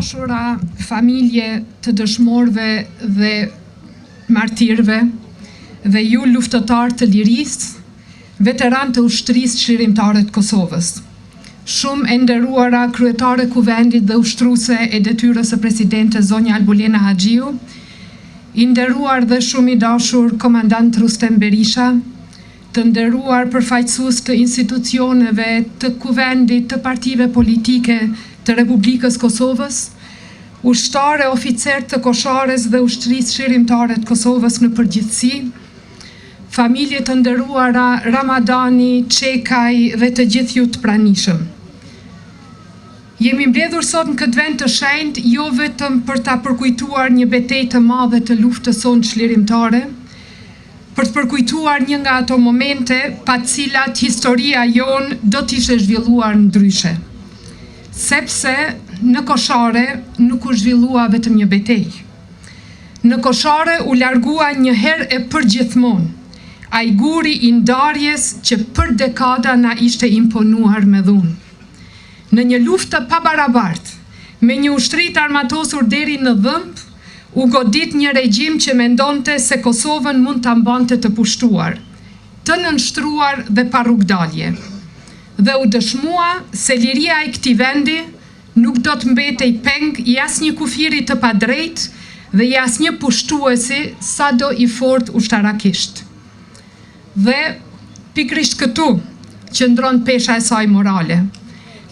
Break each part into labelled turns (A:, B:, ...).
A: dashura familje të dëshmorëve dhe martirëve dhe ju luftëtar të lirisë, veteran të ushtrisë çlirimtare të Kosovës. Shumë e nderuara kryetare kuvendit dhe ushtruese e detyrës së presidente zonja Albulena Haxhiu, i nderuar dhe shumë i dashur komandant Rustem Berisha, të nderuar përfaqësues të institucioneve, të kuvendit, të partive politike të Republikës Kosovës, ushtarë e oficer të Koshares dhe ushtrisë çlirimtare të Kosovës në përgjithësi, familje të nderuara Ramadani, Çekaj dhe të gjithë ju të pranishëm. Jemi mbledhur sot në këtë vend të shenjtë jo vetëm për ta përkujtuar një betejë të madhe të luftës sonë çlirimtare, për të përkujtuar një nga ato momente pa të cilat historia jonë do t'ishte zhvilluar ndryshe. Sepse në Koshare nuk u zhvillua vetëm një betejë. Në Koshare u largua një herë e përgjithmonë ai guri i ndarjes që për dekada na ishte imponuar me dhunë. Në një luftë të pabarabartë, me një ushtri të armatosur deri në dhëmb, u godit një regjim që mendonte se Kosovën mund ta mbante të pushtuar, të nënshtruar dhe pa rrugdalje. Dhe u dëshmua se liria e këtij vendi nuk do të mbetej peng i asnjë kufiri të padrejtë dhe i asnjë pushtuesi sado i fortë ushtarakisht. Dhe pikrisht këtu qëndron pesha e saj morale.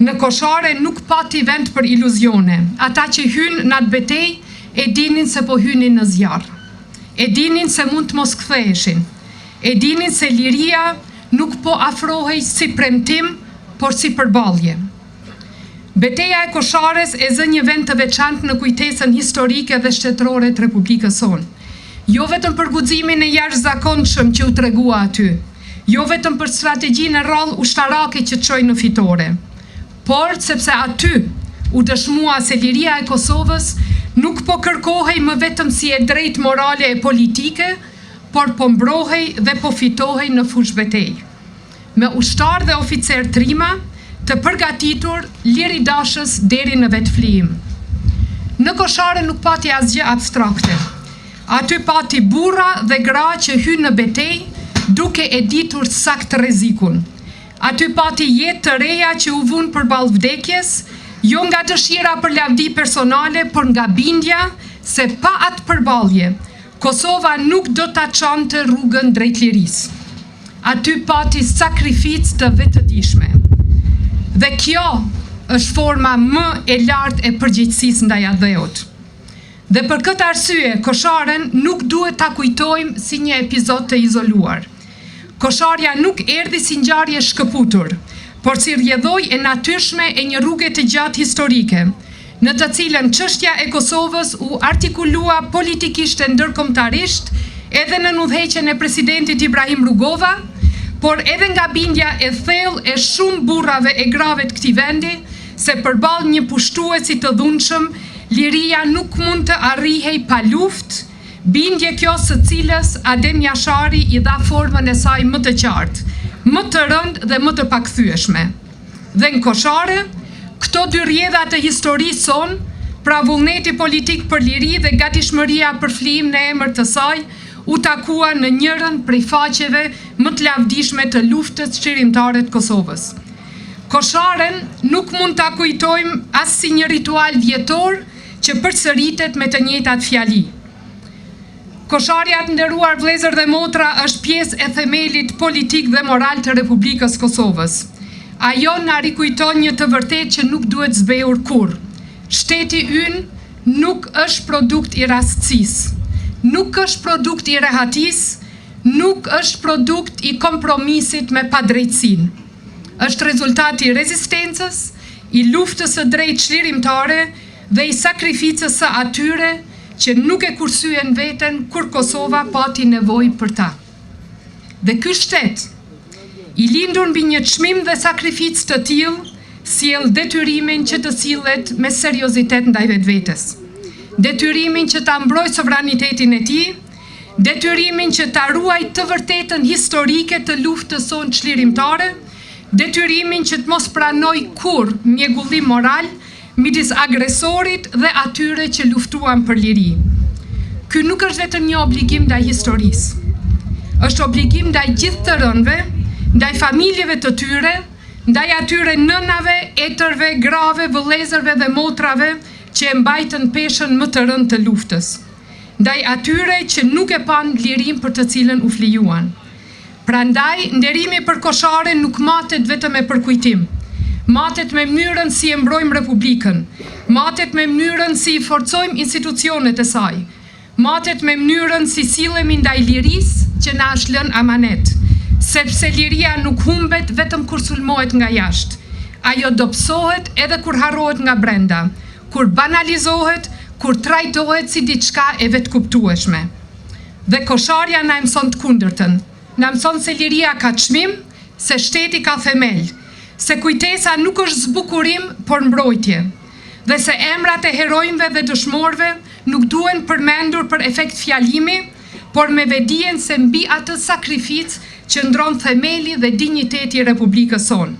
A: Në Koshare nuk pati vend për iluzione. Ata që hynë në atë betejë e dinin se po hynin në zjarr. E dinin se mund të mos ktheheshin. E dinin se liria nuk po afrohej si premtim, por si përballje. Betejë e Koshares e zë një vend të veçantë në kujtesën historike dhe shtetërore të Republikës sonë. Jo vetëm për guximin e jashtëzakonshëm që u tregua aty, jo vetëm për strategjinë e rrallë ushtarake që çoi në fitore, por sepse aty u dëshmua se liria e Kosovës nuk po kërkohej më vetëm si e drejtë morale e politike, por po mbrohej dhe po fitohej në fushë betejë. Me ushtar dhe oficer trima të përgatitur liridashës deri në vetflijim. Në Koshare nuk pati asgjë abstrakte. Aty pati burra dhe gra që hynë në betejë duke e ditur sakt rrezikun. Aty pati jetë të reja që u vunë përballë vdekjes, jo nga dëshira për lavdi personale, por nga bindja se pa atë përballje, Kosova nuk do ta çonte rrugën drejt lirisë. Aty pati sakrificë të vetëdijshme. Dhe kjo është forma më e lartë e përgjegjësisë ndaj adheut. Dhe për këtë arsye, Kosharen nuk duhet ta kujtojmë si një epizod të izoluar. Kosharja nuk erdhi si ngjarje shkëputur, por si rrjedhojë e natyrshme e një rruge të gjatë historike, në të cilën çështja e Kosovës u artikulua politikisht e ndërkombëtarisht edhe në udhëheqjen e presidentit Ibrahim Rugova, por edhe nga bindja e thellë e shumë burrave e grave të këtij vendi se përballë një pushtuesi të dhunshëm, liria nuk mund të arrihej pa luftë, bindje kjo së cilës Adem Jashari i dha formën e saj më të qartë, më të rëndë dhe më të pakthyeshme. Dhe në Koshare, këto dy rrjedha të historisë sonë, pra vullneti politik për liri dhe gatishmëria për flijim në emër të saj, u takua në njërin prej faqeve më të lavdishme të luftës çlirimtare të Kosovës. Kosharen nuk mund ta kujtojmë as si një ritual vjetor që përsëritet me të njëjtat fjali. Kosharja të nderuar vëllezër dhe motra është pjesë e themelit politik dhe moral të Republikës Kosovës. Ajo na rikujton një të vërtetë që nuk duhet zbehur kurrë. Shteti ynë nuk është produkt i rastësisë, nuk është produkt i rehatisë, nuk është produkt i kompromisit me padrejtësinë. Është rezultati i rezistencës, i luftës së drejtë çlirimtare dhe i sakrificës së atyre që nuk e kursyen veten kur Kosova pati nevojë për ta. Dhe ky shtet, i lindur mbi një çmim dhe sakrificë të tillë, sjell detyrimin që të sillet me seriozitet ndaj vetvetes. Detyrimin që ta mbrojë sovranitetin e tij, detyrimin që ta ruajë të vërtetën historike të luftës sonë çlirimtare, detyrimin që të mos pranoj kurrë mjegullim moral midis agresorit dhe atyre që luftuan për liri. Ky nuk është vetëm një obligim ndaj historisë. Është obligim ndaj gjithë të rënëve, ndaj familjeve të tyre, ndaj atyre nënave, etërve, grave, vëllezërve dhe motrave që e mbajtën peshën më të rëndë të luftës. Ndaj atyre që nuk e pan lirim për të cilën u flijuan. Prandaj, nderimi për Koshare nuk matet vetëm me përkujtim. Matet me mënyrën si e mbrojmë Republikën, matet me mënyrën si i forcojmë institucionet e saj, matet me mënyrën si sillemi ndaj lirisë që na është lënë amanet, sepse liria nuk humbet vetëm kur sulmohet nga jashtë. Ajo dobësohet edhe kur harrohet nga brenda, kur banalizohet, kur trajtohet si diçka e vetkuptueshme. Dhe Kosharja na mëson të kundërtën. Na mëson se liria ka çmim, se shteti ka themel, se kujtesa nuk është zbukurim, por mbrojtje, dhe se emrat e herojëve dhe dëshmorëve nuk duhen përmendur për efekt fjalimi, por me vedijen se mbi atë sakrificë që ndron themeli dhe dinjiteti i Republikës sonë.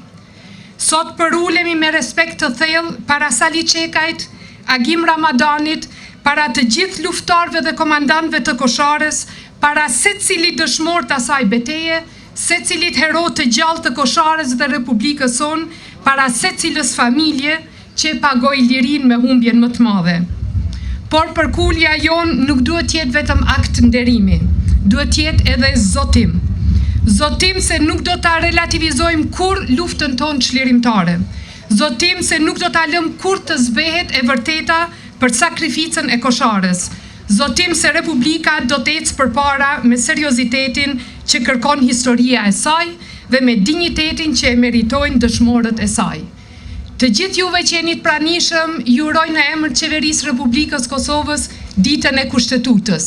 A: Sot përulemi me respekt të thellë para Sali Çekajt, Agim Ramadanit, para të gjithë luftarëve dhe komandantëve të Kosharës, para secilit dëshmor të asaj beteje, secilit hero të gjallë të Kosharës dhe Republikës sonë, para secilës familje që pagoi lirinë me humbjen më të madhe. Por përkulja jonë nuk duhet jetë vetëm akt nderimi, duhet jetë edhe zotim. Zotim se nuk do ta relativizojmë kur luftën tonë çlirimtare. Zotim se nuk do ta lëm kur të zbehet e vërteta për sakrificën e Kosharës. Zotim se Republika do të ecë përpara me seriozitetin që kërkon historia e saj dhe me dinjitetin që e meritojnë dëshmorët e saj. Të gjithë juve që jeni të pranishëm, ju uroj në emër të Qeverisë Republikës Kosovës ditën e Kushtetutës,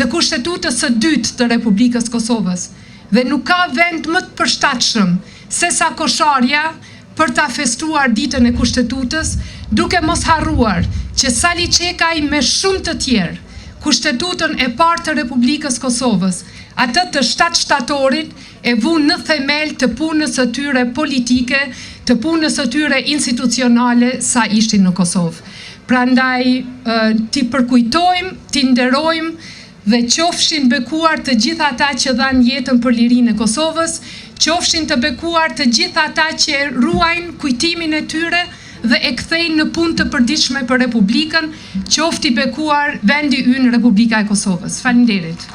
A: të Kushtetutës së dytë të Republikës Kosovës, dhe nuk ka vend më të përshtatshëm se sa Kosharja për ta festuar ditën e Kushtetutës, duke mos harruar që Sali Çekaj me shumë të tjerë Kushtetutën e parë të Republikës Kosovës, atë të 7 shtatorit, e vu në themel të punës së tyre politike, të punës së tyre institucionale sa ishin në Kosovë. Prandaj t'i përkujtojmë, t'i nderojmë dhe qofshin bekuar të gjithë ata që dhanë jetën për lirinë e Kosovës, qofshin të bekuar të gjithë ata që ruajnë kujtimin e tyre dhe e kthejnë në punë të përditshme për Republikën, qofti bekuar vendi ynë Republika e Kosovës. Faleminderit.